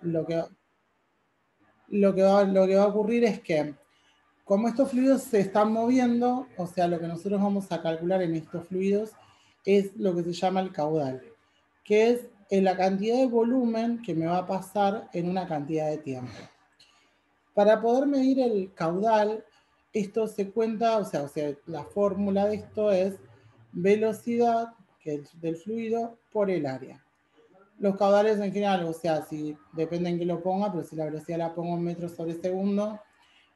lo que, lo que va a ocurrir es que, como estos fluidos se están moviendo, o sea, lo que nosotros vamos a calcular en estos fluidos es lo que se llama el caudal, que es la cantidad de volumen que me va a pasar en una cantidad de tiempo. Para poder medir el caudal, esto se cuenta, o sea, la fórmula de esto es velocidad del fluido por el área. Los caudales en general, o sea, si depende en qué lo ponga, pero si la velocidad la pongo en metros sobre segundo,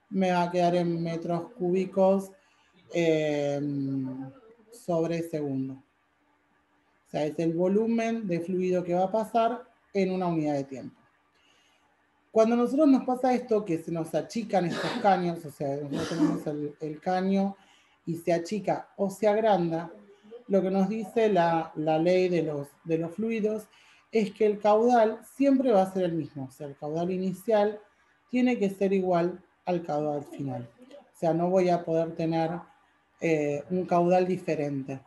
me va a quedar en metros cúbicos sobre segundo. O sea, es el volumen de fluido que va a pasar en una unidad de tiempo. Cuando a nosotros nos pasa esto, que se nos achican estos caños, o sea, nosotros tenemos el caño y se achica o se agranda, lo que nos dice la ley de los fluidos es que el caudal siempre va a ser el mismo. O sea, el caudal inicial tiene que ser igual al caudal final. O sea, no voy a poder tener un caudal diferente.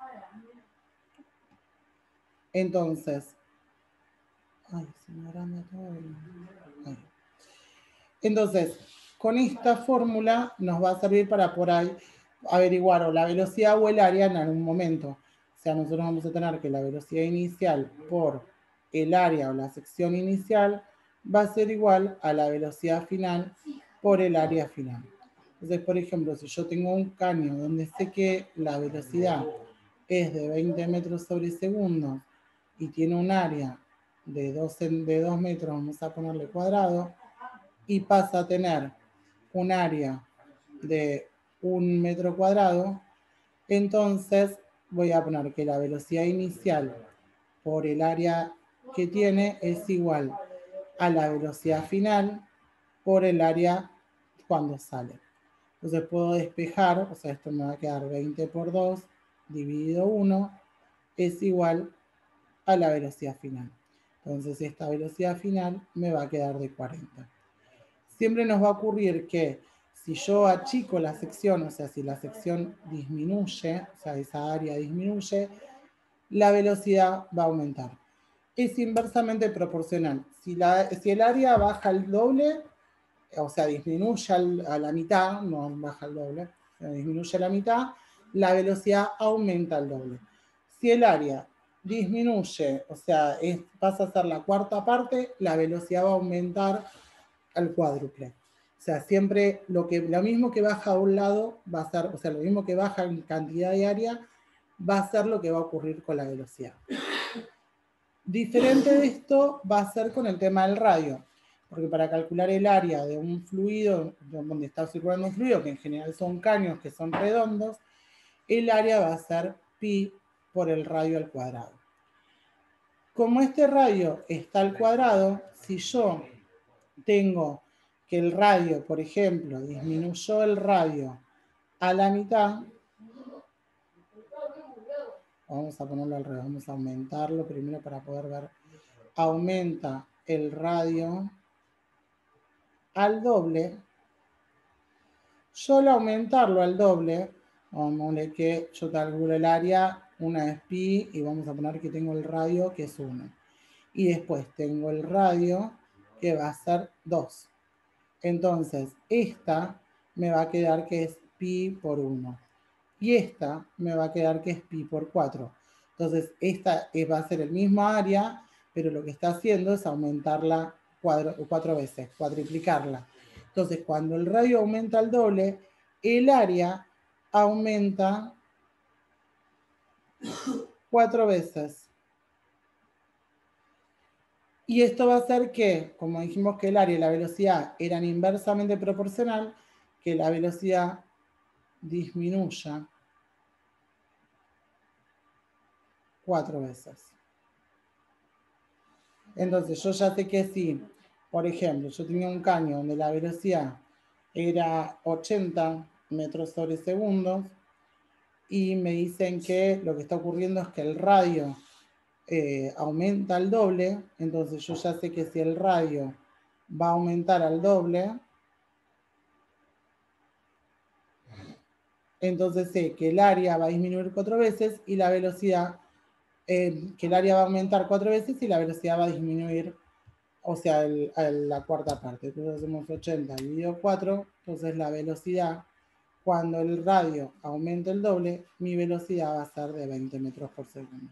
Entonces, ay, se me agranda todo. Ay. Entonces, con esta fórmula nos va a servir para por ahí averiguar o la velocidad o el área en algún momento. O sea, nosotros vamos a tener que la velocidad inicial por el área o la sección inicial va a ser igual a la velocidad final por el área final. Entonces, por ejemplo, si yo tengo un caño donde sé que la velocidad es de 20 metros sobre segundo y tiene un área de 2 metros, vamos a ponerle cuadrado, y pasa a tener un área de 1 metro cuadrado, entonces voy a poner que la velocidad inicial por el área que tiene es igual a la velocidad final por el área cuando sale. Entonces puedo despejar, o sea, esto me va a quedar 20 por 2 dividido 1 es igual a la velocidad final. Entonces esta velocidad final me va a quedar de 40. Siempre nos va a ocurrir que si yo achico la sección, o sea, si la sección disminuye, o sea, esa área disminuye, la velocidad va a aumentar. Es inversamente proporcional. Si el área baja el doble, o sea, disminuye a la mitad, no baja el doble, disminuye a la mitad, la velocidad aumenta al doble. Si el área disminuye, o sea, pasa a ser la cuarta parte, la velocidad va a aumentar al cuádruple. O sea, siempre lo mismo que baja a un lado va a ser, o sea, lo mismo que baja en cantidad de área va a ser lo que va a ocurrir con la velocidad. Diferente de esto va a ser con el tema del radio, porque para calcular el área de un fluido, donde está circulando un fluido, que en general son caños que son redondos, el área va a ser pi por el radio al cuadrado. Como este radio está al cuadrado, si yo tengo que el radio, por ejemplo, disminuyó el radio a la mitad, vamos a ponerlo al revés, vamos a aumentarlo primero para poder ver, aumenta el radio al doble, solo aumentarlo al doble, vamos a que yo calculo el área, una es pi, y vamos a poner que tengo el radio que es 1. Y después tengo el radio que va a ser 2. Entonces, esta me va a quedar que es pi por 1. Y esta me va a quedar que es pi por 4. Entonces, esta va a ser el mismo área, pero lo que está haciendo es aumentarla 4 veces, cuadriplicarla. Entonces, cuando el radio aumenta al doble, el área aumenta 4 veces. Y esto va a hacer que, como dijimos que el área y la velocidad eran inversamente proporcional, que la velocidad disminuya 4 veces. Entonces yo ya sé que si, por ejemplo, yo tenía un caño donde la velocidad era 80 metros sobre segundos y me dicen que lo que está ocurriendo es que el radio aumenta al doble, entonces yo ya sé que si el radio va a aumentar al doble, entonces sé que el área va a disminuir 4 veces y la velocidad, que el área va a aumentar 4 veces y la velocidad va a disminuir o sea, la cuarta parte. Entonces hacemos 80 dividido 4, entonces la velocidad, cuando el radio aumente el doble, mi velocidad va a ser de 20 metros por segundo.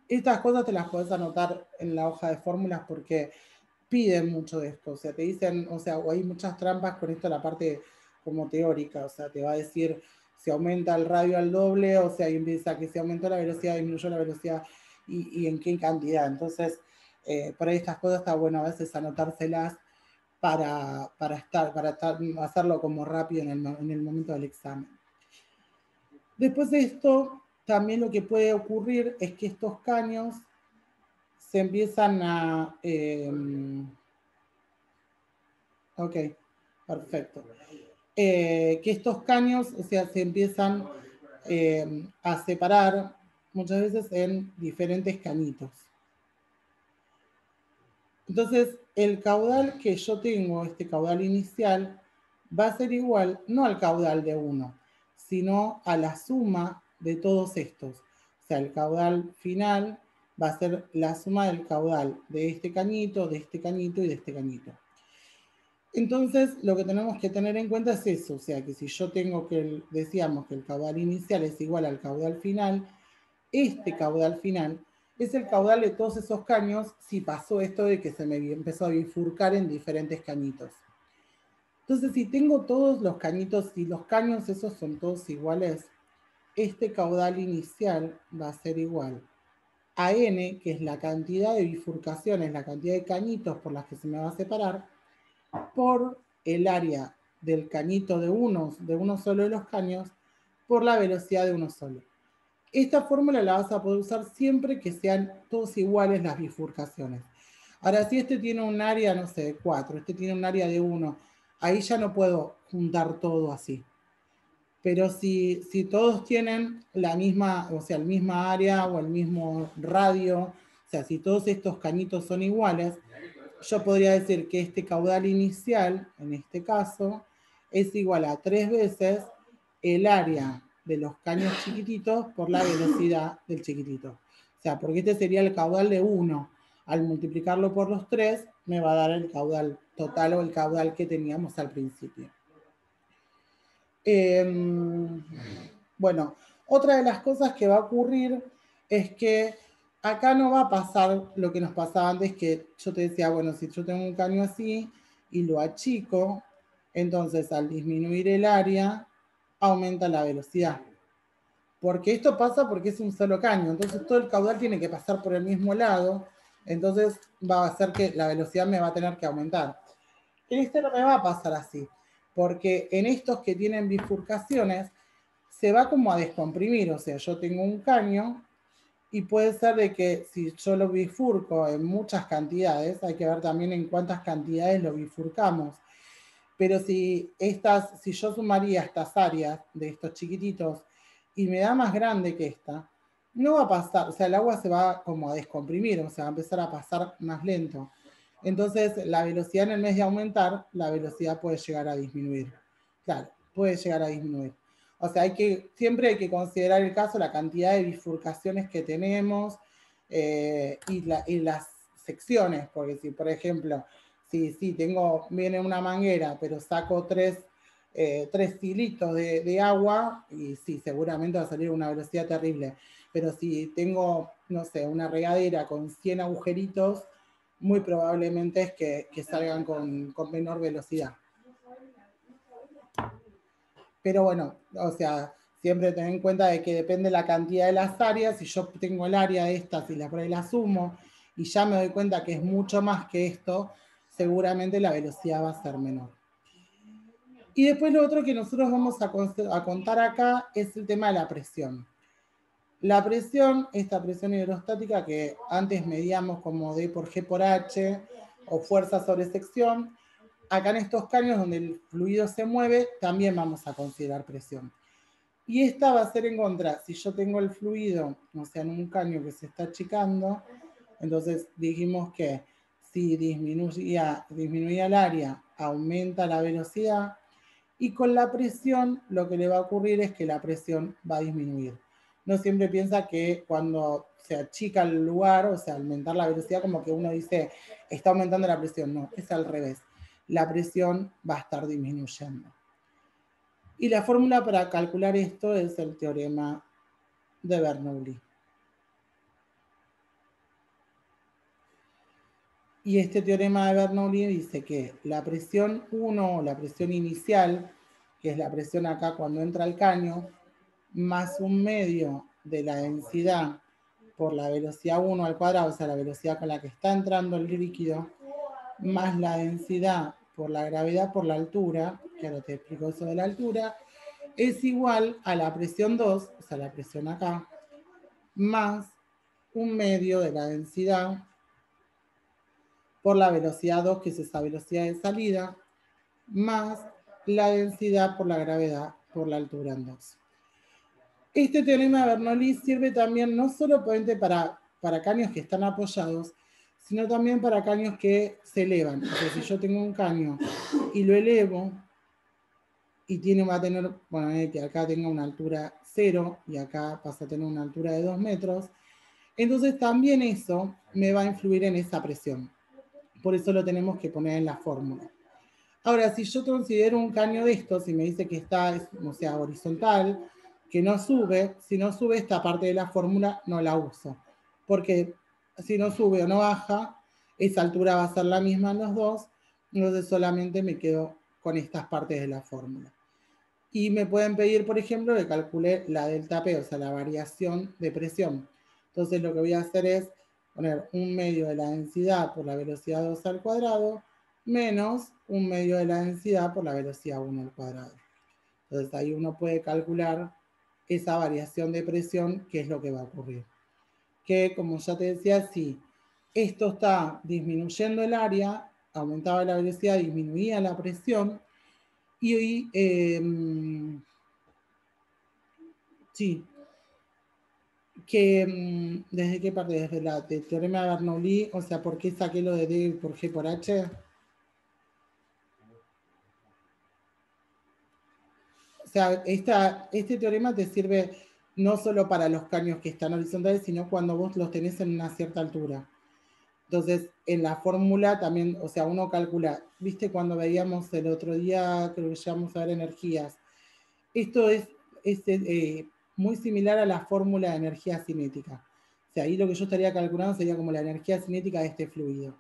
Estas cosas te las puedes anotar en la hoja de fórmulas porque piden mucho de esto, o sea, te dicen, o sea, hay muchas trampas con esto, la parte como teórica, o sea, te va a decir si aumenta el radio al doble, o sea, empieza que si aumentó la velocidad, disminuyó la velocidad y en qué cantidad. Entonces, por ahí estas cosas está bueno a veces anotárselas para hacerlo como rápido en el momento del examen. Después de esto, también lo que puede ocurrir es que estos caños se empiezan a... ok, perfecto. Que estos caños, o sea, se empiezan a separar muchas veces en diferentes cañitos. Entonces, el caudal que yo tengo, este caudal inicial, va a ser igual no al caudal de uno, sino a la suma de todos estos. O sea, el caudal final va a ser la suma del caudal de este cañito y de este cañito. Entonces, lo que tenemos que tener en cuenta es eso, o sea, que si yo tengo que, decíamos que el caudal inicial es igual al caudal final, este caudal final es el caudal de todos esos caños si pasó esto de que se me empezó a bifurcar en diferentes cañitos. Entonces, si tengo todos los cañitos y los caños esos son todos iguales, este caudal inicial va a ser igual a n, que es la cantidad de bifurcaciones, la cantidad de cañitos por las que se me va a separar, por el área del cañito de uno solo de los caños, por la velocidad de uno solo. Esta fórmula la vas a poder usar siempre que sean todos iguales las bifurcaciones. Ahora, si este tiene un área, no sé, de 4, este tiene un área de 1, ahí ya no puedo juntar todo así. Pero si todos tienen la misma, o sea, el misma área o el mismo radio, o sea, si todos estos cañitos son iguales, yo podría decir que este caudal inicial, en este caso, es igual a 3 veces el área de los caños chiquititos por la velocidad del chiquitito. O sea, porque este sería el caudal de 1. Al multiplicarlo por los 3, me va a dar el caudal total o el caudal que teníamos al principio. Bueno, otra de las cosas que va a ocurrir es que acá no va a pasar lo que nos pasaba antes, que yo te decía, bueno, si yo tengo un caño así y lo achico, entonces al disminuir el área, aumenta la velocidad. Porque esto pasa porque es un solo caño, entonces todo el caudal tiene que pasar por el mismo lado, entonces va a hacer que la velocidad me va a tener que aumentar. En este no me va a pasar así, porque en estos que tienen bifurcaciones, se va como a descomprimir, o sea, yo tengo un caño y puede ser de que si yo lo bifurco en muchas cantidades, hay que ver también en cuántas cantidades lo bifurcamos, pero si yo sumaría estas áreas de estos chiquititos y me da más grande que esta, no va a pasar, o sea, el agua se va como a descomprimir, o sea, va a empezar a pasar más lento. Entonces, la velocidad en el vez de aumentar, la velocidad puede llegar a disminuir. Claro, puede llegar a disminuir. O sea, siempre hay que considerar el caso, la cantidad de bifurcaciones que tenemos y las secciones, porque si, por ejemplo, si viene una manguera, pero saco tres hilitos de agua, y sí, seguramente va a salir a una velocidad terrible. Pero si tengo, no sé, una regadera con 100 agujeritos, muy probablemente es que salgan con menor velocidad. Pero bueno, o sea, siempre ten en cuenta de que depende la cantidad de las áreas. Si yo tengo el área de estas y por ahí la sumo y ya me doy cuenta que es mucho más que esto, seguramente la velocidad va a ser menor. Y después lo otro que nosotros vamos a contar acá es el tema de la presión. La presión, esta presión hidrostática que antes medíamos como D por G por H o fuerza sobre sección, acá en estos caños donde el fluido se mueve, también vamos a considerar presión. Y esta va a ser en contra, si yo tengo el fluido, o sea, en un caño que se está achicando, entonces dijimos que si disminuía el área, aumenta la velocidad, y con la presión lo que le va a ocurrir es que la presión va a disminuir. No siempre piensa que cuando se achica el lugar, o sea, aumentar la velocidad, como que uno dice, está aumentando la presión. No, es al revés. La presión va a estar disminuyendo. Y la fórmula para calcular esto es el teorema de Bernoulli. Y este teorema de Bernoulli dice que la presión 1, la presión inicial, que es la presión acá cuando entra el caño, más un medio de la densidad por la velocidad 1 al cuadrado, o sea, la velocidad con la que está entrando el líquido, más la densidad por la gravedad por la altura, que ahora te explico eso de la altura, es igual a la presión 2, o sea, la presión acá, más un medio de la densidad por la velocidad 2, que es esa velocidad de salida, más la densidad por la gravedad por la altura en 2. Este teorema de Bernoulli sirve también no solo para caños que están apoyados, sino también para caños que se elevan. O sea, si yo tengo un caño y lo elevo, y va a tener, bueno, que acá tenga una altura 0 y acá pasa a tener una altura de 2 metros, entonces también eso me va a influir en esa presión. Por eso lo tenemos que poner en la fórmula. Ahora, si yo considero un caño de estos y me dice que está, o sea, horizontal, que no sube, si no sube esta parte de la fórmula no la uso. Porque si no sube o no baja, esa altura va a ser la misma en los dos, entonces solamente me quedo con estas partes de la fórmula. Y me pueden pedir, por ejemplo, que calcule la delta P, o sea, la variación de presión. Entonces lo que voy a hacer es poner un medio de la densidad por la velocidad 2 al cuadrado menos un medio de la densidad por la velocidad 1 al cuadrado. Entonces ahí uno puede calcular esa variación de presión, qué es lo que va a ocurrir. Que, como ya te decía, si esto está disminuyendo el área, aumentaba la velocidad, disminuía la presión, y hoy, sí, que, ¿desde qué parte? Desde del teorema de Bernoulli, o sea, ¿por qué saqué lo de D por G por H? O sea, este teorema te sirve no solo para los caños que están horizontales, sino cuando vos los tenés en una cierta altura. Entonces, en la fórmula también, o sea, uno calcula, ¿viste cuando veíamos el otro día, creo que llegamos a ver energías? Esto es muy similar a la fórmula de energía cinética. O sea, ahí lo que yo estaría calculando sería como la energía cinética de este fluido.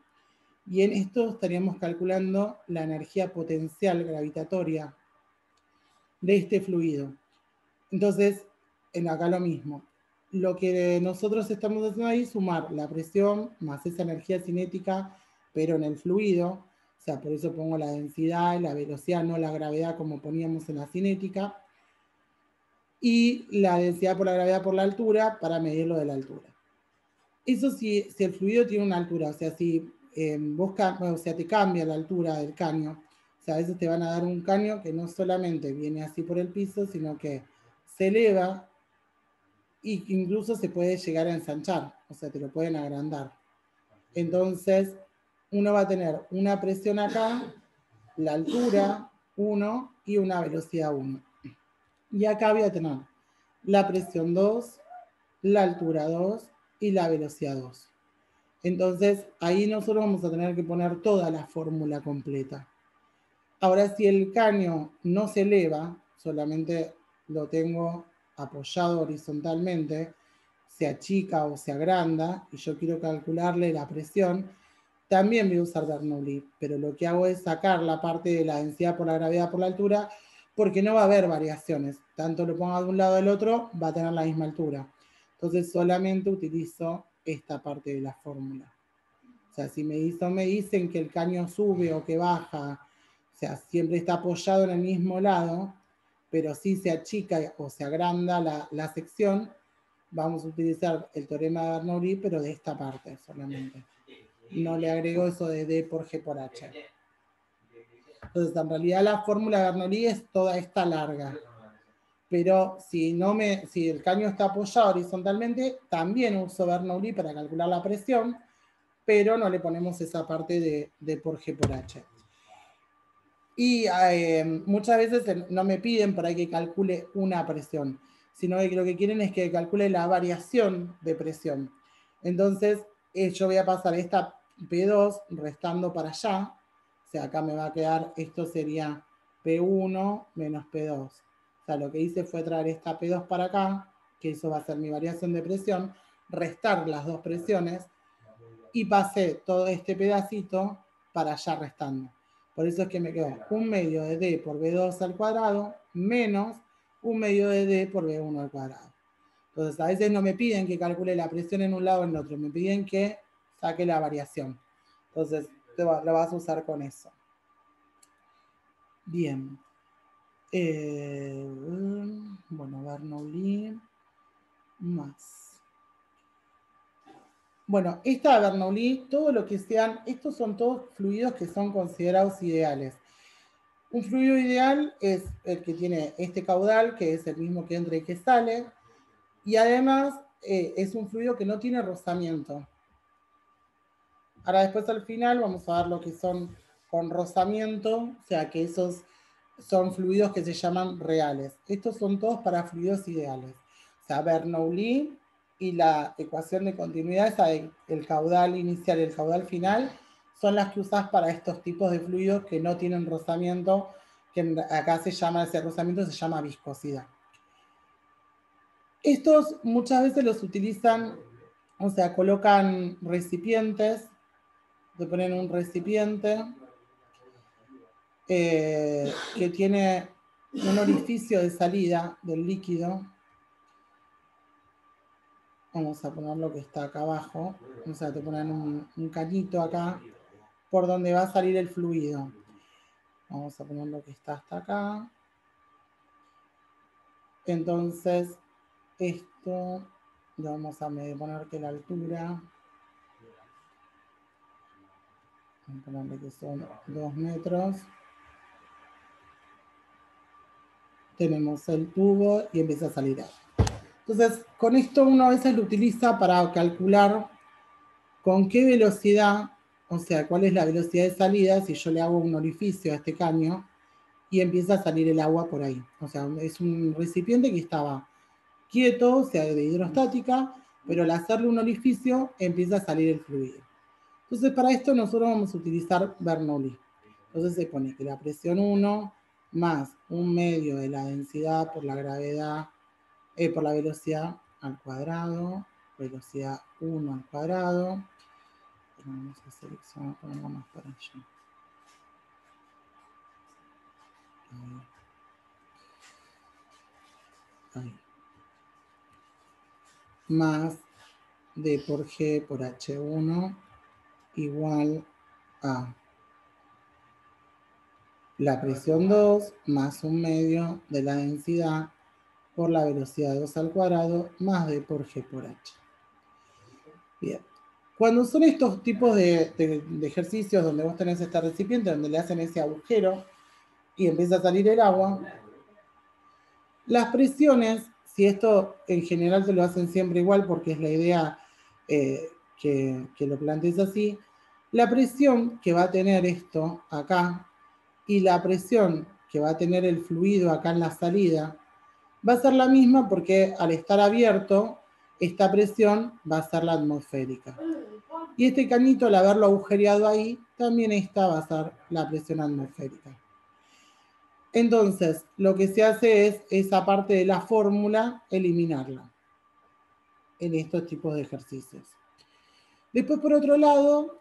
Y en esto estaríamos calculando la energía potencial gravitatoria de este fluido. Entonces, acá lo mismo. Lo que nosotros estamos haciendo ahí es sumar la presión más esa energía cinética, pero en el fluido. O sea, por eso pongo la densidad y la velocidad, no la gravedad como poníamos en la cinética. Y la densidad por la gravedad por la altura para medirlo de la altura. Eso si el fluido tiene una altura, o sea, si o sea, te cambia la altura del caño. O sea, a veces te van a dar un caño que no solamente viene así por el piso, sino que se eleva e incluso se puede llegar a ensanchar, o sea, te lo pueden agrandar. Entonces, uno va a tener una presión acá, la altura 1 y una velocidad 1. Y acá voy a tener la presión 2, la altura 2 y la velocidad 2. Entonces, ahí nosotros vamos a tener que poner toda la fórmula completa. Ahora, si el caño no se eleva, solamente lo tengo apoyado horizontalmente, se achica o se agranda, y yo quiero calcularle la presión, también voy a usar Bernoulli, pero lo que hago es sacar la parte de la densidad por la gravedad por la altura, porque no va a haber variaciones. Tanto lo ponga de un lado del otro, va a tener la misma altura. Entonces solamente utilizo esta parte de la fórmula. O sea, si me dicen que el caño sube o que baja, o sea, siempre está apoyado en el mismo lado, pero si se achica o se agranda la sección, vamos a utilizar el teorema de Bernoulli, pero de esta parte solamente. No le agrego eso de D por G por H. Entonces, en realidad la fórmula de Bernoulli es toda esta larga. Pero si el caño está apoyado horizontalmente, también uso Bernoulli para calcular la presión, pero no le ponemos esa parte de por G por H. Y muchas veces no me piden para que calcule una presión, sino que lo que quieren es que calcule la variación de presión. Entonces, yo voy a pasar esta P2 restando para allá, o sea, acá me va a quedar, esto sería P1 menos P2. O sea, lo que hice fue traer esta P2 para acá, que eso va a ser mi variación de presión, restar las dos presiones, y pasé todo este pedacito para allá restando. Por eso es que me quedó 1/2 de D por B2 al cuadrado menos 1/2 de D por B1 al cuadrado. Entonces, a veces no me piden que calcule la presión en un lado o en el otro, me piden que saque la variación. Entonces, lo vas a usar con eso. Bien. Bueno, Bernoulli más. Bueno, esta Bernoulli, todo lo que sean, estos son todos fluidos que son considerados ideales. Un fluido ideal es el que tiene este caudal, que es el mismo que entra y que sale, y además es un fluido que no tiene rozamiento. Ahora después al final vamos a ver lo que son con rozamiento, o sea que esos son fluidos que se llaman reales. Estos son todos para fluidos ideales. O sea, Bernoulli y la ecuación de continuidad, esa el caudal inicial y el caudal final, son las que usás para estos tipos de fluidos que no tienen rozamiento, que acá se llama, ese rozamiento se llama viscosidad. Estos muchas veces los utilizan, o sea, colocan recipientes, te ponen un recipiente que tiene un orificio de salida del líquido. Vamos a poner lo que está acá abajo. O sea, te ponen un cañito acá por donde va a salir el fluido. Vamos a poner lo que está hasta acá. Entonces, esto le vamos a poner que la altura, vamos a ponerle que son 2 metros. Tenemos el tubo y empieza a salir agua. Entonces, con esto uno a veces lo utiliza para calcular con qué velocidad, o sea, cuál es la velocidad de salida si yo le hago un orificio a este caño y empieza a salir el agua por ahí. O sea, es un recipiente que estaba quieto, o sea, de hidrostática, pero al hacerle un orificio empieza a salir el fluido. Entonces, para esto nosotros vamos a utilizar Bernoulli. Entonces se pone que la presión 1 más 1/2 de la densidad por la gravedad, por la velocidad al cuadrado, velocidad 1 al cuadrado. Vamos a seleccionar, ponerlo más para allá. Ahí. Más D por G por H1 igual a la presión 2 más 1/2 de la densidad por la velocidad 2 al cuadrado más D por G por H. Bien. Cuando son estos tipos de ejercicios donde vos tenés este recipiente, donde le hacen ese agujero y empieza a salir el agua, las presiones, si esto en general te lo hacen siempre igual porque es la idea que lo plantees así, la presión que va a tener esto acá y la presión que va a tener el fluido acá en la salida va a ser la misma porque al estar abierto, esta presión va a ser la atmosférica. Y este cañito, al haberlo agujereado ahí, también esta va a ser la presión atmosférica. Entonces, lo que se hace es esa parte de la fórmula, eliminarla en estos tipos de ejercicios. Después, por otro lado,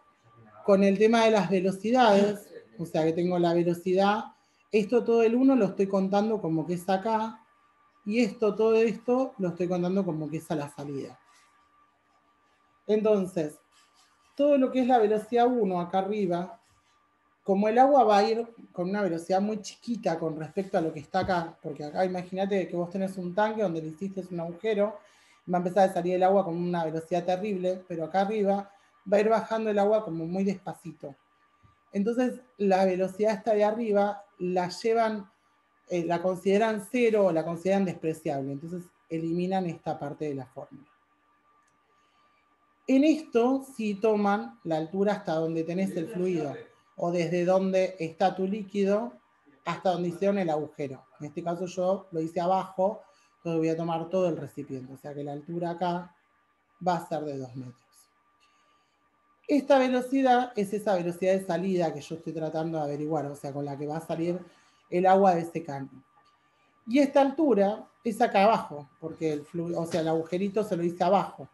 con el tema de las velocidades, o sea que tengo la velocidad, esto todo el 1 lo estoy contando como que es acá, y esto, todo esto, lo estoy contando como que es a la salida. Entonces, todo lo que es la velocidad 1 acá arriba, como el agua va a ir con una velocidad muy chiquita con respecto a lo que está acá, porque acá imagínate que vos tenés un tanque donde le hiciste un agujero, va a empezar a salir el agua con una velocidad terrible, pero acá arriba va a ir bajando el agua como muy despacito. Entonces, la velocidad esta de arriba la llevan, la consideran cero o la consideran despreciable. Entonces, eliminan esta parte de la fórmula. En esto, sí toman la altura hasta donde tenés el fluido, o desde donde está tu líquido hasta donde hicieron el agujero. En este caso yo lo hice abajo, Entonces voy a tomar todo el recipiente, o sea que la altura acá va a ser de 2 metros. Esta velocidad es esa velocidad de salida que yo estoy tratando de averiguar, o sea, con la que va a salir el agua de ese caño. Y esta altura es acá abajo, porque el agujerito se lo hice abajo.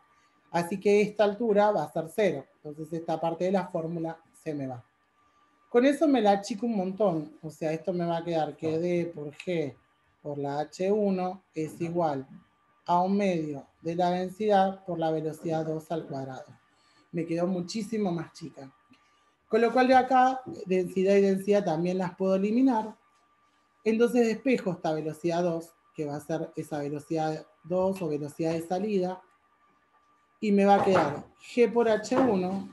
Así que esta altura va a ser 0. Entonces esta parte de la fórmula se me va. Con eso me la achico un montón. O sea, esto me va a quedar que D por G por la H1 es igual a 1/2 de la densidad por la velocidad 2 al cuadrado. Me quedó muchísimo más chica. Con lo cual de acá, densidad y densidad también las puedo eliminar. Entonces despejo esta velocidad 2, que va a ser esa velocidad 2 o velocidad de salida, y me va a quedar G por H1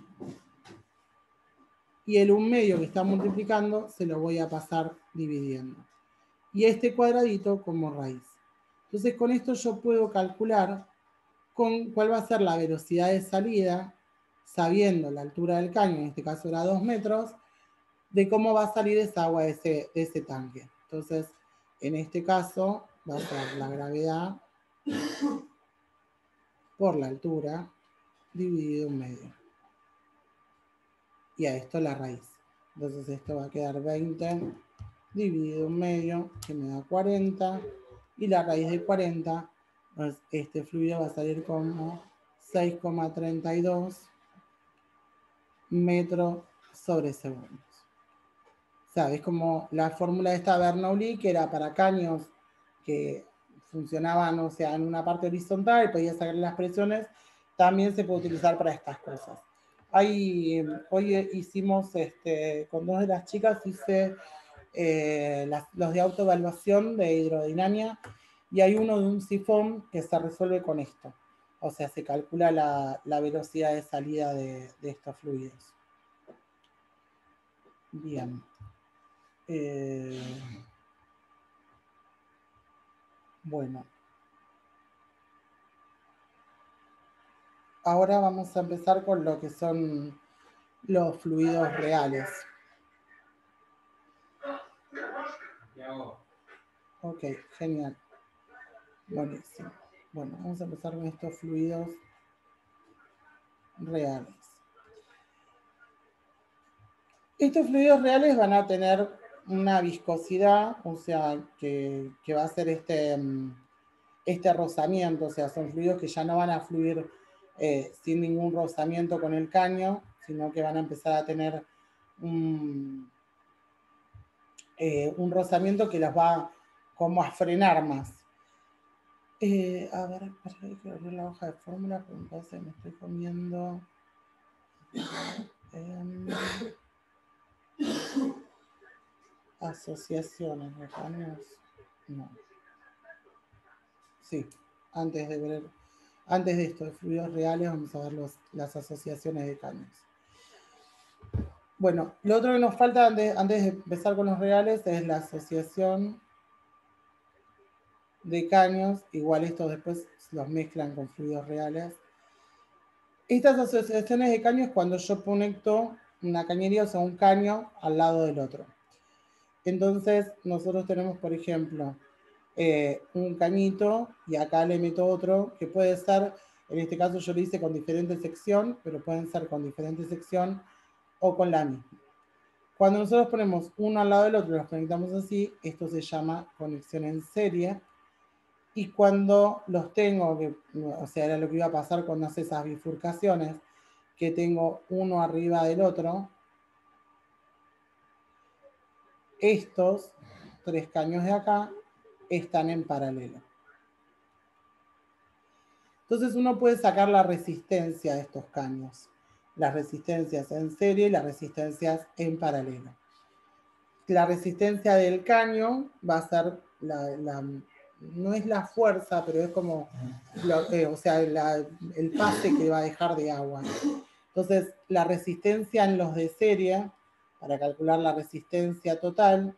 y el 1/2 que está multiplicando se lo voy a pasar dividiendo. Y este cuadradito como raíz. Entonces con esto yo puedo calcular cuál va a ser la velocidad de salida, sabiendo la altura del caño, en este caso era 2 metros, de cómo va a salir esa agua de ese tanque. Entonces, en este caso va a ser la gravedad por la altura dividido 1/2. Y a esto la raíz. Entonces esto va a quedar 20 dividido 1/2, que me da 40. Y la raíz de 40, pues este fluido va a salir como 6,32 metros sobre segundos. ¿Sabes? Como la fórmula de esta Bernoulli, que era para caños que funcionaban, o sea, en una parte horizontal, podía sacar las presiones, también se puede utilizar para estas cosas. Hoy hicimos, con 2 de las chicas, hice los de autoevaluación de hidrodinámica, y hay uno de un sifón que se resuelve con esto. O sea, se calcula la velocidad de salida de estos fluidos. Bien. Bueno. Ahora vamos a empezar con lo que son los fluidos reales. Ok, genial. Buenísimo. Bueno, vamos a empezar con estos fluidos reales. Estos fluidos reales van a tener una viscosidad, o sea, que va a ser este rozamiento, o sea, son fluidos que ya no van a fluir sin ningún rozamiento con el caño, sino que van a empezar a tener un rozamiento que los va como a frenar más. A ver, hay que abrir la hoja de fórmula, porque me parece que me estoy comiendo. Asociaciones de caños. No. Sí, antes de esto, de fluidos reales, vamos a ver las asociaciones de caños. Bueno, lo otro que nos falta antes de empezar con los reales es la asociación de caños. Igual estos después los mezclan con fluidos reales. Estas asociaciones de caños es cuando yo conecto una cañería, o sea, un caño al lado del otro. Entonces, nosotros tenemos, por ejemplo, un cañito y acá le meto otro que puede ser, en este caso yo lo hice con diferente sección, pero pueden ser con diferente sección o con la misma. Cuando nosotros ponemos uno al lado del otro y los conectamos así, esto se llama conexión en serie. Y cuando los tengo, o sea, era lo que iba a pasar cuando hace esas bifurcaciones, que tengo uno arriba del otro, estos 3 caños de acá están en paralelo. Entonces uno puede sacar la resistencia de estos caños, las resistencias en serie y las resistencias en paralelo. La resistencia del caño va a ser no es la fuerza, pero es como, o sea, el pase que va a dejar de agua. Entonces, la resistencia en los de serie, para calcular la resistencia total,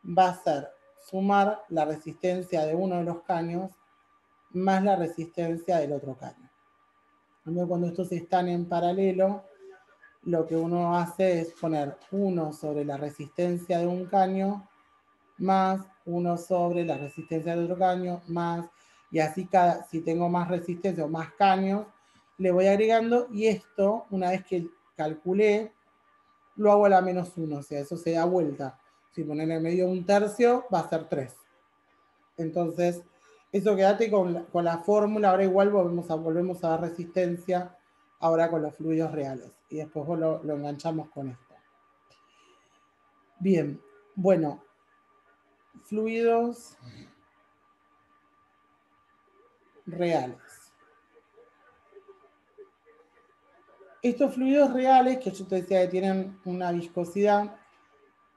va a ser sumar la resistencia de uno de los caños más la resistencia del otro caño. Cuando estos están en paralelo, lo que uno hace es poner 1 sobre la resistencia de un caño más 1 sobre la resistencia del otro caño más y así si tengo más resistencia o más caños, le voy agregando, y esto, una vez que calculé, lo hago a la -1, o sea, eso se da vuelta. Si ponen en medio 1/3, va a ser 3. Entonces, eso quédate con la fórmula. Ahora igual volvemos a dar resistencia, ahora con los fluidos reales. Y después lo enganchamos con esto. Bien, bueno, fluidos reales. Estos fluidos reales, que yo te decía que tienen una viscosidad,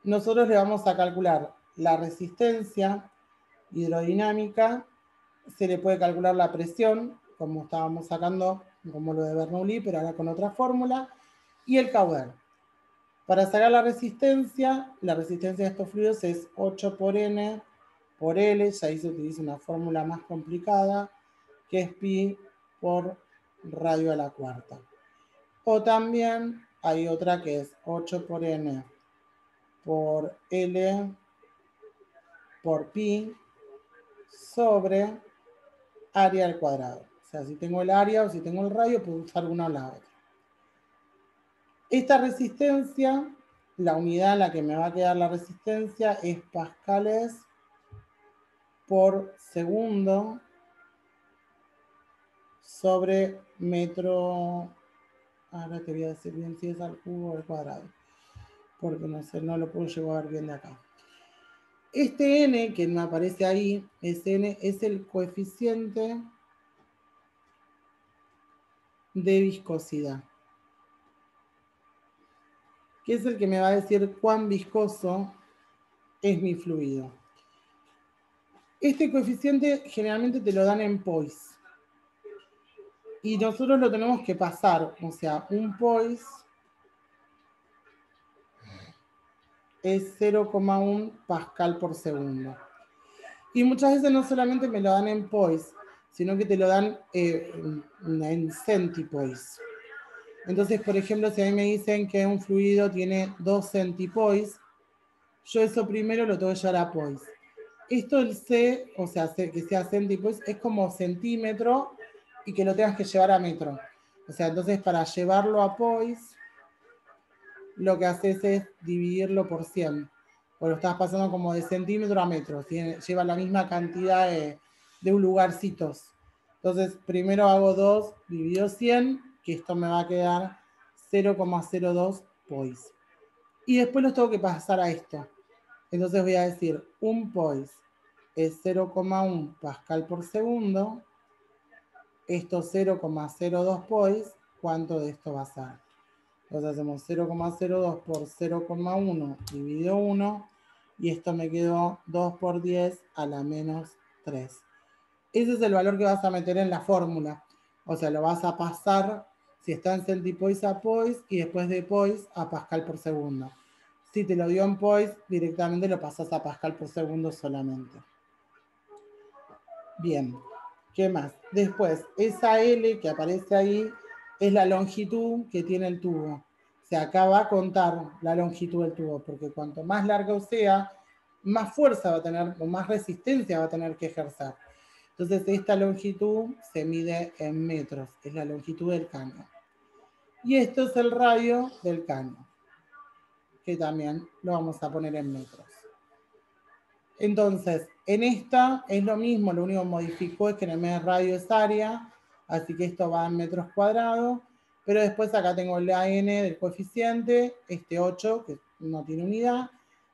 nosotros le vamos a calcular la resistencia hidrodinámica, se le puede calcular la presión, como estábamos sacando, como lo de Bernoulli, pero ahora con otra fórmula, y el caudal. Para sacar la resistencia de estos fluidos es 8 por N por L, ya ahí se utiliza una fórmula más complicada, que es pi por radio a la cuarta. O también hay otra que es 8 por N por L por pi sobre área al cuadrado. O sea, si tengo el área o si tengo el radio, puedo usar una o la otra. Esta resistencia, la unidad en la que me va a quedar la resistencia es pascales por segundo sobre metro. Ahora te voy a decir bien si es al cubo o al cuadrado, porque no sé, no lo puedo llevar bien de acá. Este N que me aparece ahí, N es el coeficiente de viscosidad, que es el que me va a decir cuán viscoso es mi fluido. Este coeficiente generalmente te lo dan en poise. Y nosotros lo tenemos que pasar, o sea, un poise es 0,1 pascal por segundo. Y muchas veces no solamente me lo dan en poise, sino que te lo dan en centipoise. Entonces, por ejemplo, si a mí me dicen que un fluido tiene 2 centipoise, yo eso primero lo tengo que llevar a poise. Esto el C, o sea, que sea centipoise, es como centímetro y que lo tengas que llevar a metro. O sea, entonces para llevarlo a poise, lo que haces es dividirlo por 100. O lo estás pasando como de centímetro a metro. Lleva la misma cantidad de lugarcitos. Entonces, primero hago 2 dividido 100, que esto me va a quedar 0,02 poise. Y después los tengo que pasar a esto. Entonces voy a decir, un poise es 0,1 pascal por segundo. Esto 0,02 poise, ¿cuánto de esto va a ser? Entonces hacemos 0,02 por 0,1 dividido 1, y esto me quedó 2 por 10 a la -3. Ese es el valor que vas a meter en la fórmula. O sea, lo vas a pasar, si está en centipoise, a poise, y después de poise a pascal por segundo. Si te lo dio en poise, directamente lo pasas a pascal por segundo solamente. Bien, ¿qué más? Después, esa L que aparece ahí es la longitud que tiene el tubo. O sea, acá va a contar la longitud del tubo, porque cuanto más largo sea, más fuerza va a tener, o más resistencia va a tener que ejercer. Entonces, esta longitud se mide en metros, es la longitud del caño. Y esto es el radio del caño, que también lo vamos a poner en metros. Entonces, en esta es lo mismo, lo único que modificó es que en el medio radio es área, así que esto va en metros cuadrados, pero después acá tengo la N del coeficiente, este 8, que no tiene unidad,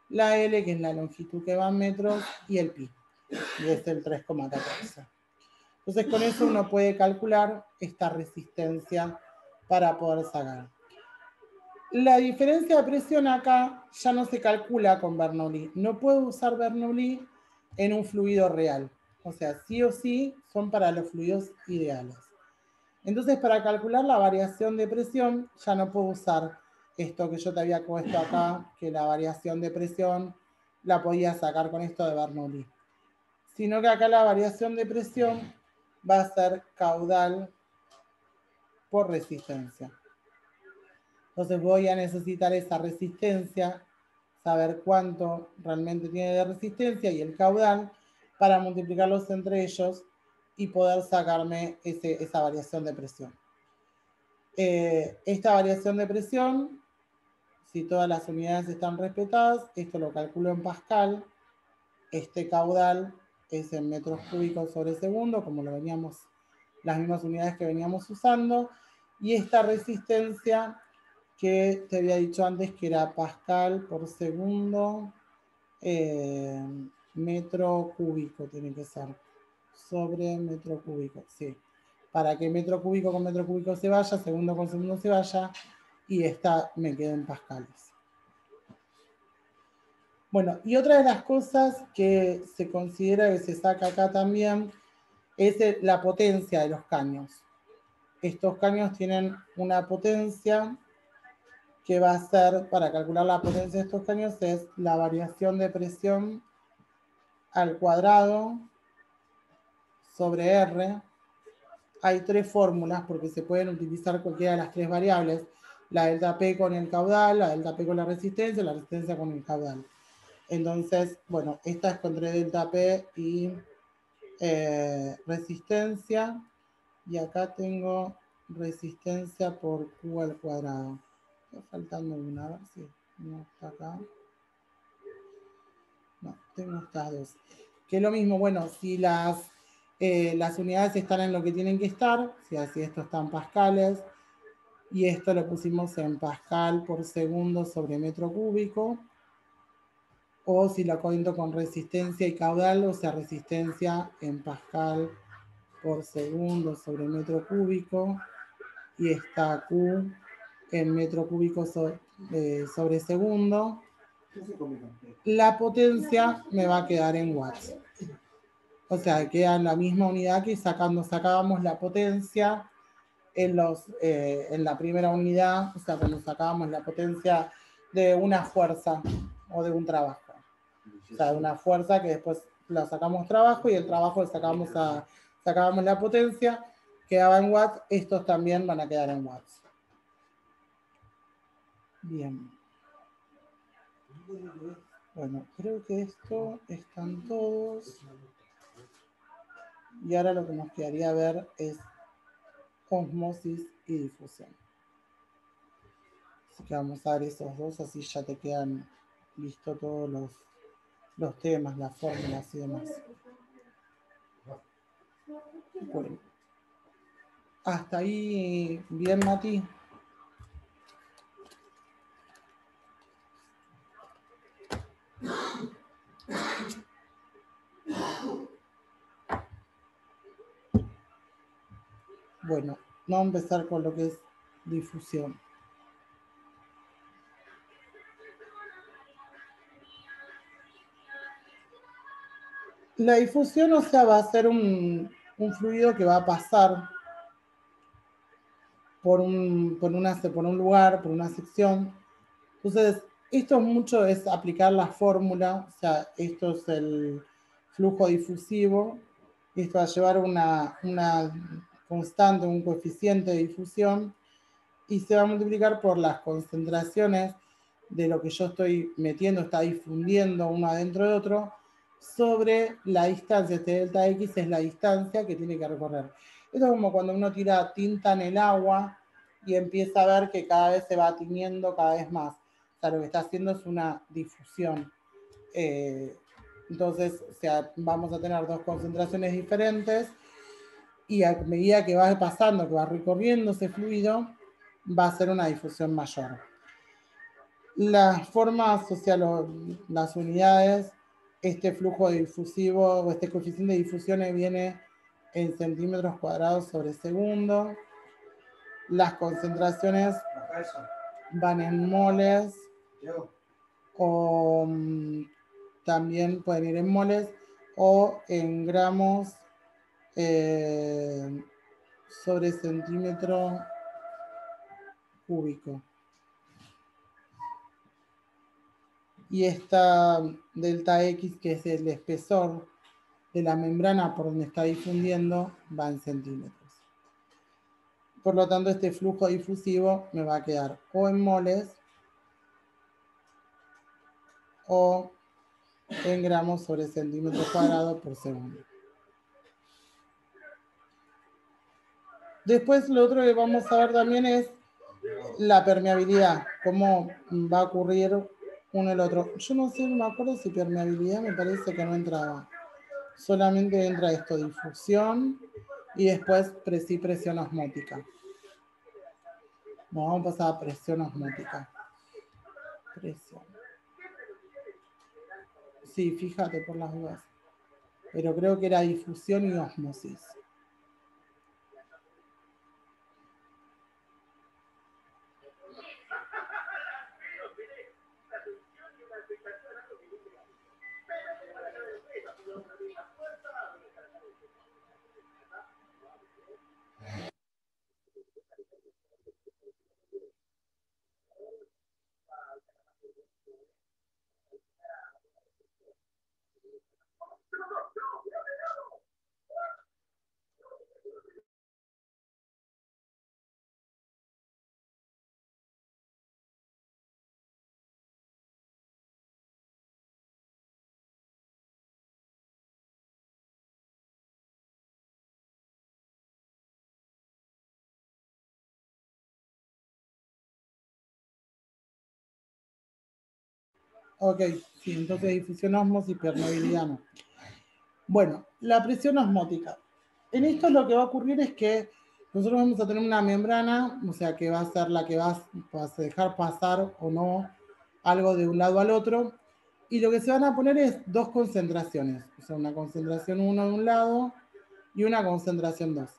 la L, que es la longitud que va en metros, y el pi, y es el 3,14. Entonces, con eso uno puede calcular esta resistencia para poder sacar. La diferencia de presión acá ya no se calcula con Bernoulli. No puedo usar Bernoulli en un fluido real. O sea, sí o sí son para los fluidos ideales. Entonces, para calcular la variación de presión, ya no puedo usar esto que yo te había puesto acá, que la variación de presión la podía sacar con esto de Bernoulli. Sino que acá la variación de presión va a ser caudal por resistencia. Entonces voy a necesitar esa resistencia, saber cuánto realmente tiene de resistencia y el caudal, para multiplicarlos entre ellos y poder sacarme esa variación de presión. Esta variación de presión, si todas las unidades están respetadas, esto lo calculo en Pascal. Este caudal es en metros cúbicos sobre segundo, como lo veníamos, las mismas unidades que veníamos usando. Y esta resistencia que te había dicho antes que era Pascal por segundo, metro cúbico tiene que ser, sobre metro cúbico, sí. Para que metro cúbico con metro cúbico se vaya, segundo con segundo se vaya, y esta me queda en pascales. Bueno, y otra de las cosas que se considera que se saca acá también es la potencia de los caños. Estos caños tienen una potencia que va a ser, para calcular la potencia de estos caños, es la variación de presión al cuadrado sobre R. Hay tres fórmulas porque se pueden utilizar cualquiera de las tres variables. La delta P con el caudal, la delta P con la resistencia con el caudal. Entonces, bueno, esta es contra delta P y resistencia. Y acá tengo resistencia por Q al cuadrado. Está faltando una, a ver si no está acá. No, tengo estas dos. Que es lo mismo, bueno, si las unidades están en lo que tienen que estar, si así esto está en pascales, y esto lo pusimos en pascal por segundo sobre metro cúbico, o si lo cuento con resistencia y caudal, o sea, resistencia en pascal por segundo sobre metro cúbico, y está Q en metro cúbico sobre segundo. La potencia me va a quedar en watts. O sea, queda en la misma unidad que sacábamos la potencia en la primera unidad, o sea, cuando sacábamos la potencia de una fuerza o de un trabajo. O sea, de una fuerza que después la sacamos trabajo y el trabajo sacábamos la potencia, quedaba en watts, estos también van a quedar en watts. Bien. Bueno, creo que esto están todos. Y ahora lo que nos quedaría ver es osmosis y difusión. Así que vamos a ver esos dos, así ya te quedan listos todos los temas, las fórmulas y demás. Bueno. Hasta ahí, bien, Mati. Bueno, vamos a empezar con lo que es difusión. La difusión, o sea, va a ser un fluido que va a pasar por un lugar, por una sección. Entonces, esto mucho es aplicar la fórmula, o sea, esto es el flujo difusivo, esto va a llevar una constante, un coeficiente de difusión, y se va a multiplicar por las concentraciones de lo que yo estoy metiendo, está difundiendo uno adentro de otro, sobre la distancia. Este delta X es la distancia que tiene que recorrer. Esto es como cuando uno tira tinta en el agua y empieza a ver que cada vez se va tiñendo cada vez más. O sea, lo que está haciendo es una difusión. Entonces, o sea, vamos a tener dos concentraciones diferentes y a medida que va pasando, que va recorriendo ese fluido, va a ser una difusión mayor. Las formas, o sea, las unidades, este flujo difusivo o este coeficiente de difusión viene en centímetros cuadrados sobre segundo. Las concentraciones van en moles o también pueden ir en moles o en gramos sobre centímetro cúbico. Y esta delta X, que es el espesor de la membrana por donde está difundiendo, va en centímetros. Por lo tanto, este flujo difusivo me va a quedar o en moles o en gramos sobre centímetro cuadrado por segundo. Después lo otro que vamos a ver también es la permeabilidad, cómo va a ocurrir uno el otro. Yo no sé, no me acuerdo si permeabilidad me parece que no entraba. Solamente entra esto, difusión y después presión osmótica. Vamos a pasar a presión osmótica. Presión. Sí, fíjate por las dudas. Pero creo que era difusión y osmosis. Ok, sí, entonces difusión osmosis y permeabilidad no. Bueno, la presión osmótica. En esto lo que va a ocurrir es que nosotros vamos a tener una membrana, o sea, que va a ser la que vas a dejar pasar o no algo de un lado al otro. Y lo que se van a poner es dos concentraciones, o sea, una concentración 1 de un lado y una concentración 2.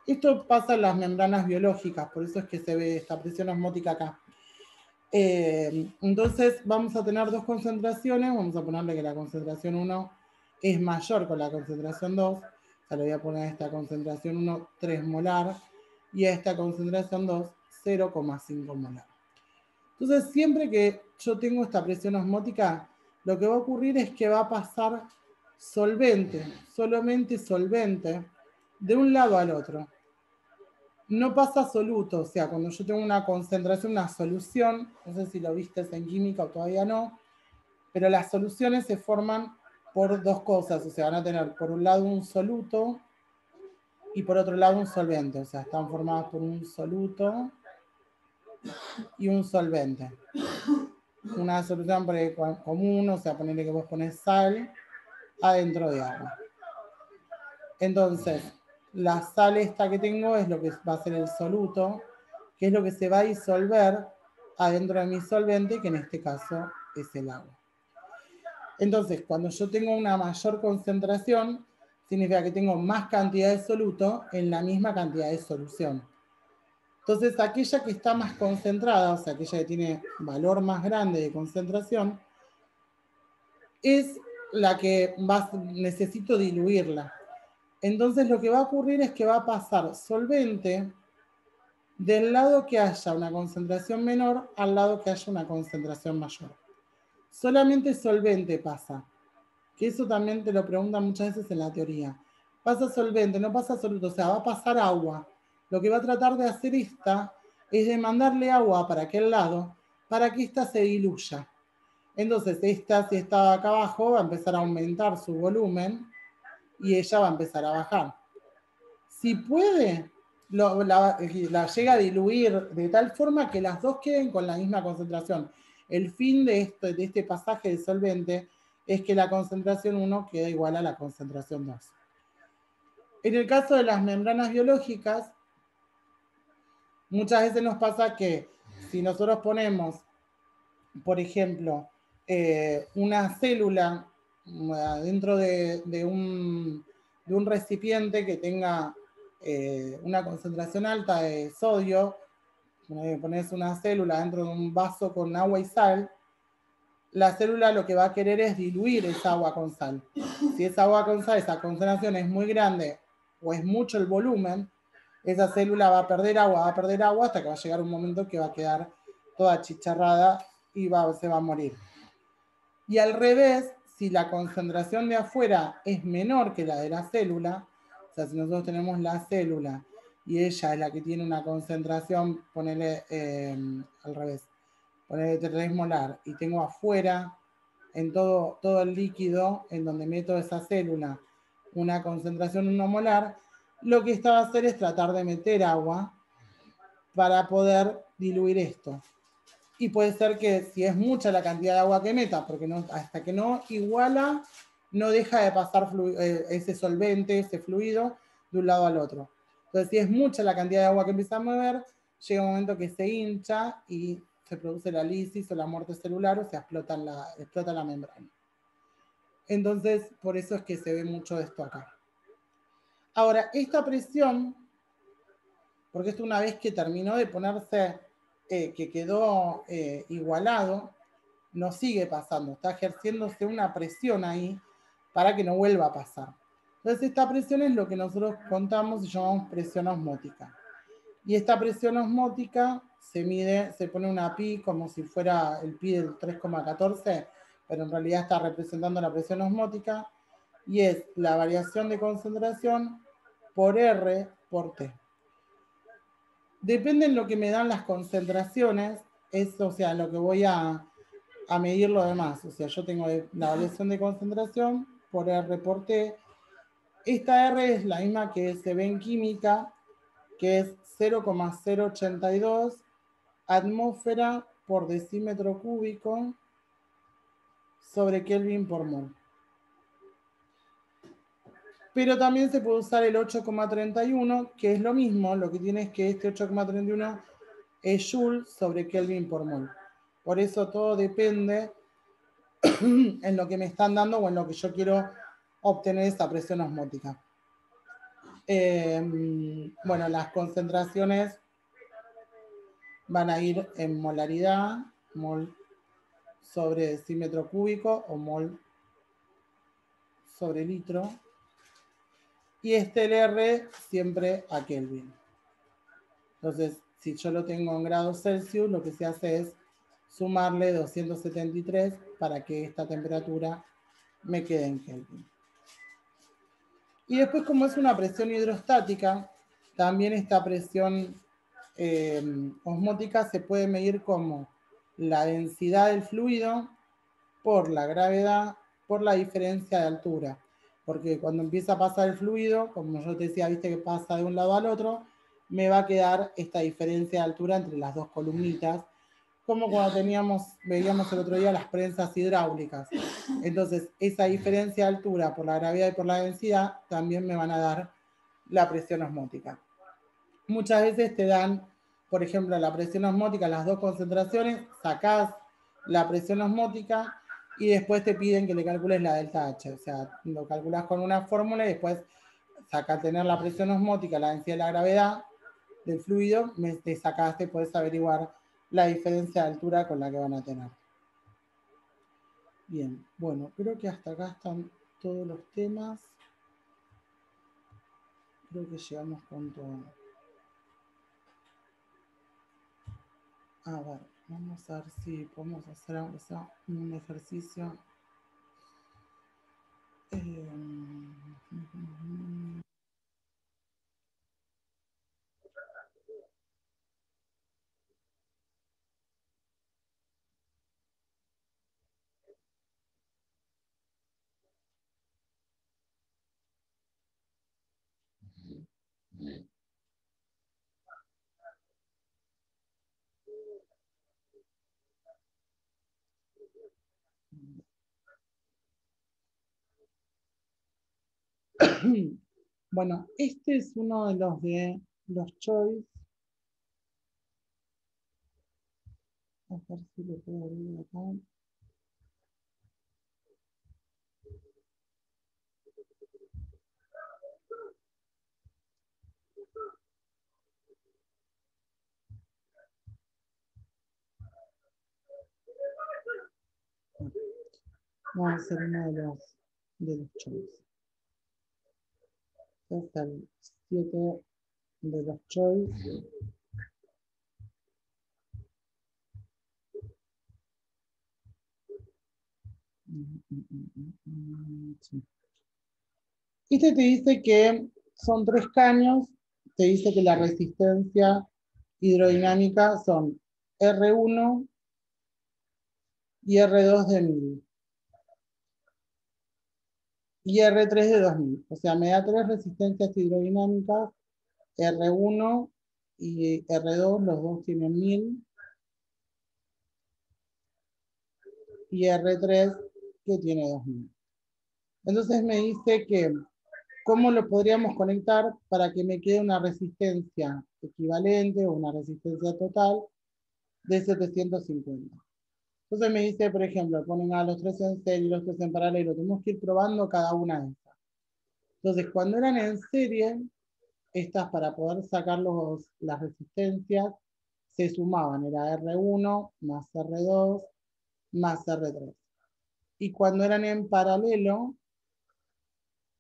Esto pasa en las membranas biológicas, por eso es que se ve esta presión osmótica acá. Entonces vamos a tener dos concentraciones, vamos a ponerle que la concentración 1 es mayor con la concentración 2, o sea, le voy a poner a esta concentración 1 3 molar y a esta concentración 2 0,5 molar. Entonces siempre que yo tengo esta presión osmótica, lo que va a ocurrir es que va a pasar solvente, solamente solvente, de un lado al otro. No pasa soluto, o sea, cuando yo tengo una concentración, una solución, no sé si lo viste en química o todavía no, pero las soluciones se forman por dos cosas, o sea, van a tener por un lado un soluto y por otro lado un solvente, o sea, están formadas por un soluto y un solvente. Una solución común, o sea, ponerle que vos pones sal adentro de agua. Entonces, la sal esta que tengo es lo que va a ser el soluto, que es lo que se va a disolver adentro de mi solvente, que en este caso es el agua. Entonces, cuando yo tengo una mayor concentración, significa que tengo más cantidad de soluto en la misma cantidad de solución. Entonces, aquella que está más concentrada, o sea, aquella que tiene valor más grande de concentración, es la que necesito diluirla. Entonces lo que va a ocurrir es que va a pasar solvente del lado que haya una concentración menor al lado que haya una concentración mayor. Solamente solvente pasa, que eso también te lo preguntan muchas veces en la teoría. Pasa solvente, no pasa soluto, o sea, va a pasar agua. Lo que va a tratar de hacer esta es de mandarle agua para aquel lado para que ésta se diluya. Entonces esta, si está acá abajo, va a empezar a aumentar su volumen y ella va a empezar a bajar. Si puede, la llega a diluir de tal forma que las dos queden con la misma concentración. El fin de este pasaje de solvente es que la concentración 1 queda igual a la concentración 2. En el caso de las membranas biológicas, muchas veces nos pasa que si nosotros ponemos, por ejemplo, una célula dentro de un recipiente que tenga una concentración alta de sodio, pones una célula dentro de un vaso con agua y sal, la célula lo que va a querer es diluir esa agua con sal. Si esa agua con sal, esa concentración es muy grande o es mucho el volumen, esa célula va a perder agua hasta que va a llegar un momento que va a quedar toda achicharrada y se va a morir. Y al revés, si la concentración de afuera es menor que la de la célula, o sea, si nosotros tenemos la célula y ella es la que tiene una concentración, ponele al revés, ponele 3 molar, y tengo afuera, en todo el líquido en donde meto esa célula, una concentración 1 molar, lo que esta va a hacer es tratar de meter agua para poder diluir esto. Y puede ser que si es mucha la cantidad de agua que meta, porque no, hasta que no iguala, no deja de pasar ese solvente, ese fluido, de un lado al otro. Entonces, si es mucha la cantidad de agua que empieza a mover, llega un momento que se hincha y se produce la lisis o la muerte celular, o sea, explota la membrana. Entonces, por eso es que se ve mucho esto acá. Ahora, esta presión, porque esto una vez que terminó de ponerse, que quedó igualado, no sigue pasando, está ejerciéndose una presión ahí para que no vuelva a pasar. Entonces esta presión es lo que nosotros contamos y llamamos presión osmótica. Y esta presión osmótica se mide, se pone una pi como si fuera el pi del 3,14, pero en realidad está representando la presión osmótica, y es la variación de concentración por R por T. Depende de lo que me dan las concentraciones, es, o sea, lo que voy a medir lo demás. O sea, yo tengo la variación de concentración por R por T. Esta R es la misma que se ve en química, que es 0,082 atmósfera por decímetro cúbico sobre Kelvin por mol. Pero también se puede usar el 8,31, que es lo mismo, lo que tiene es que este 8,31 es Joule sobre Kelvin por mol. Por eso todo depende en lo que me están dando o en lo que yo quiero obtener esa presión osmótica. Bueno, las concentraciones van a ir en molaridad, mol sobre decímetro cúbico o mol sobre litro. Y este el R siempre a Kelvin. Entonces, si yo lo tengo en grados Celsius, lo que se hace es sumarle 273 para que esta temperatura me quede en Kelvin. Y después, como es una presión hidrostática, también esta presión osmótica se puede medir como la densidad del fluido por la gravedad, por la diferencia de altura. Porque cuando empieza a pasar el fluido, como yo te decía, viste que pasa de un lado al otro, me va a quedar esta diferencia de altura entre las dos columnitas, como cuando veíamos el otro día las prensas hidráulicas. Entonces, esa diferencia de altura por la gravedad y por la densidad también me van a dar la presión osmótica. Muchas veces te dan, por ejemplo, la presión osmótica, las dos concentraciones, sacás la presión osmótica y después te piden que le calcules la delta H. O sea, lo calculas con una fórmula y después saca tener la presión osmótica, la densidad y la gravedad del fluido, te sacaste, puedes averiguar la diferencia de altura con la que van a tener. Bien, bueno, creo que hasta acá están todos los temas. Creo que llegamos con todo. A ver, vamos a ver si podemos hacer un ejercicio. Bueno, este es uno de los choice. A ver si lo puedo abrir acá. Vamos a hacer uno de los choice. Este es el 7 de los choice. Sí. Este te dice que son 3 caños, te dice que la resistencia hidrodinámica son R1 y R2 de 1000. y R3 de 2000. O sea, me da tres resistencias hidrodinámicas, R1 y R2, los dos tienen 1000, y R3 que tiene 2000. Entonces me dice que, ¿cómo lo podríamos conectar para que me quede una resistencia equivalente o una resistencia total de 750? Entonces me dice, por ejemplo, ponen a los tres en serie y los tres en paralelo. Tenemos que ir probando cada una de estas. Entonces, cuando eran en serie, estas para poder sacar las resistencias se sumaban. Era R1 más R2 más R3. Y cuando eran en paralelo,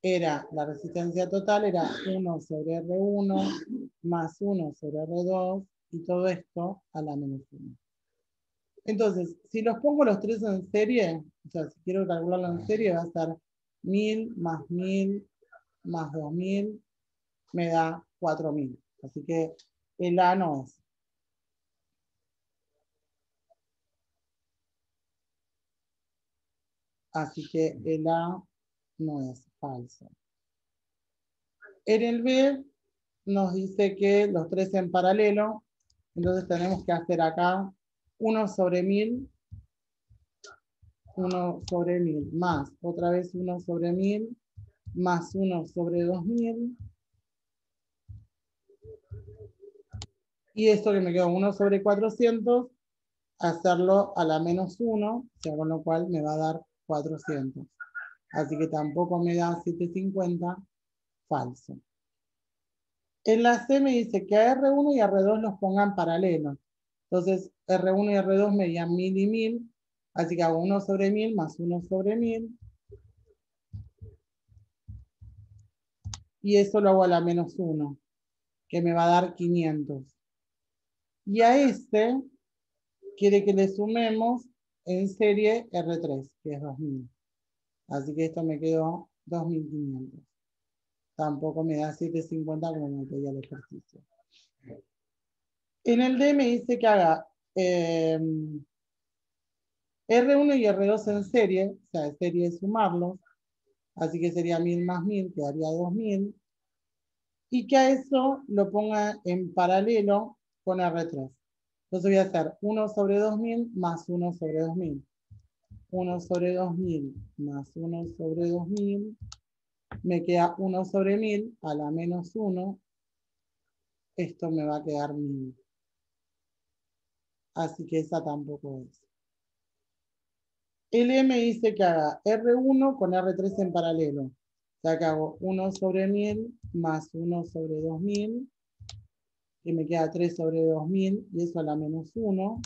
era la resistencia total era 1 sobre R1 más 1 sobre R2 y todo esto a la menos 1. Entonces, si los pongo los tres en serie, o sea, si quiero calcularlo en serie, va a ser 1000 más 2000, me da 4000. Así que el A no es. Así que el A no es falso. En el B nos dice que los tres en paralelo, entonces tenemos que hacer acá 1 sobre 1000, 1 sobre 1000, más otra vez 1 sobre 1000, más 1 sobre 2000, y esto que me quedó 1 sobre 400, hacerlo a la menos 1, o sea, con lo cual me va a dar 400. Así que tampoco me da 750, falso. En la C me dice que a R1 y R2 los pongan paralelos. Entonces, R1 y R2 me dan 1000 y 1000, así que hago 1 sobre 1000 más 1 sobre 1000. Y eso lo hago a la menos 1, que me va a dar 500. Y a este quiere que le sumemos en serie R3, que es 2000. Así que esto me quedó 2500. Tampoco me da 750 como me pedía el ejercicio. En el D me dice que haga R1 y R2 en serie, o sea, en serie de sumarlos, así que sería 1000 más 1000, quedaría 2000, y que a eso lo ponga en paralelo con R3. Entonces voy a hacer 1 sobre 2000 más 1 sobre 2000. 1 sobre 2000 más 1 sobre 2000, me queda 1 sobre 1000 a la menos 1, esto me va a quedar 1000. Así que esa tampoco es. El M dice que haga R1 con R3 en paralelo. O sea que hago 1 sobre 1000 más 1 sobre 2000, que me queda 3 sobre 2000, y eso a la menos 1.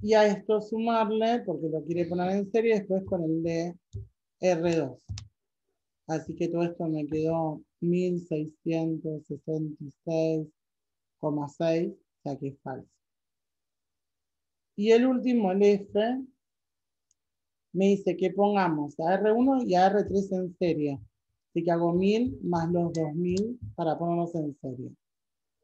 Y a esto sumarle, porque lo quiere poner en serie, después con el de R2. Así que todo esto me quedó 1666,6, o sea que es falso. Y el último, el F, me dice que pongamos a R1 y a R3 en serie. Así que hago 1000 más los 2000 para ponerlos en serie.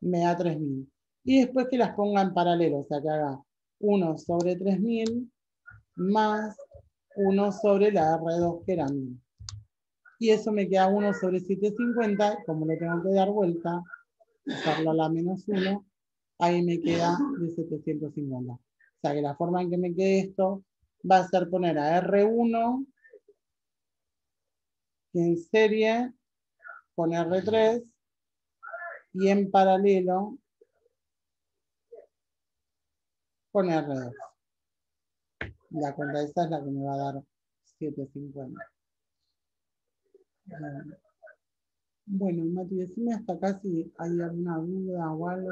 Me da 3000. Y después que las ponga en paralelo, o sea que haga 1 sobre 3000 más 1 sobre la R2 que era 1000. Y eso me queda 1 sobre 750, como lo tengo que dar vuelta, pasarlo a la menos 1, ahí me queda de 750. O sea que la forma en que me quede esto va a ser poner a R1 en serie con R3 y en paralelo con R2. La cuenta esa es la que me va a dar 750. Bueno, Mati, decime hasta acá si hay alguna duda o algo.